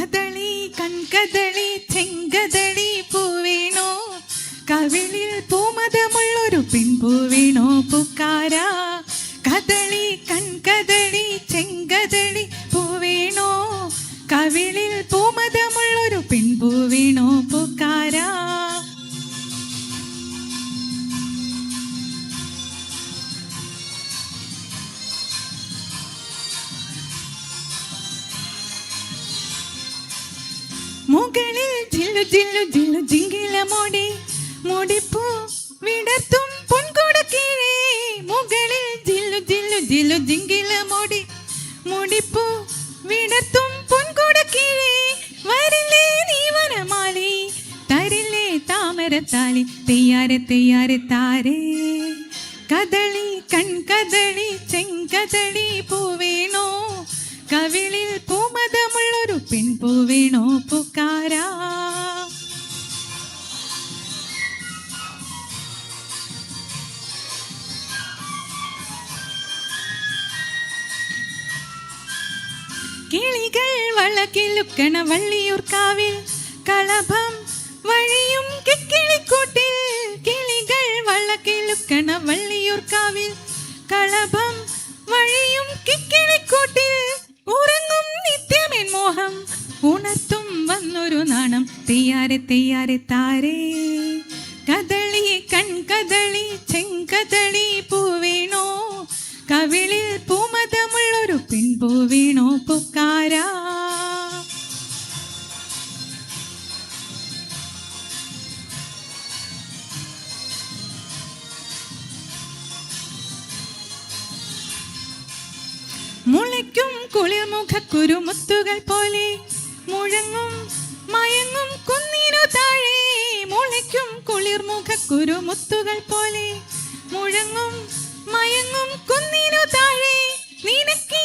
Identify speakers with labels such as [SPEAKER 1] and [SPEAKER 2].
[SPEAKER 1] കദളി കൺകദളി ചെങ്കദളി പൂവേണോ, കവിളിൽ പൂമതമുള്ളൊരു പെൺപൂവേണോ പൂക്കാരാ. കദളി കൺകദളി ചെങ്കദളി പൂവേണോ, കവിളിൽ പൂമതമുള്ളൊരു പെൺപൂവേണോ പൂക്കാരാ. മുകളിൽ ജില്ലു ജില്ലു ജില്ലു ജിങ്കിലമോടി മുടിപ്പൂ വിടർത്തും പൊൻകുടക്കീഴേ. മുകളിൽ ജില്ലു ജില്ലു ജില്ലു ജിങ്കിലമോടി മുടിപ്പൂ വിടർത്തും പൊൻകുടക്കീഴേ. വരില്ലേ നീ വനമാലി തരില്ലേ താമരത്താലി, തെയ്യാരെ തെയ്യാരെ താരേ. കദളി കൺകദളി ചെങ്കദളി പൂവേണോ, കവിളിൽ പൂമതമുള്ളൊരു പെൺപൂവേണോ പൂക്കാരാ. കിളികൾ വളക്കിലുക്കണ വള്ളിയൂർക്കാവിൽ കളഭം വഴിയും കിക്കിളിക്കൂട്ടിൽ. കിളികൾ വളക്കിലുക്കണ വള്ളിയൂർക്കാവിൽ കളഭം വഴിയും കിക്കിളിക്കൂട്ടിൽ. ഉറങ്ങും നിത്യമെൻ മോഹം ഉണർത്തും വന്നൊരു നാണം, തെയ്യാരെ തെയ്യാരെ താരേ. കദളി കൺകദളി ചെങ്കദളി പൂവേണോ, കവിളിൽ പൂമതമുള്ളൊരു പെൺപൂവേണോ പൂക്കാരാ. മുളയ്ക്കും കുളിർമുഖക്കുരു മുത്തുകൾ പോലെ മുഴങ്ങും മയങ്ങും കുന്നിനു താഴെ. മുളയ്ക്കും കുളിർമുഖക്കുരു മുത്തുകൾ പോലെ മുഴങ്ങും മയങ്ങും കുന്നിനു താഴെ. നിനക്കീ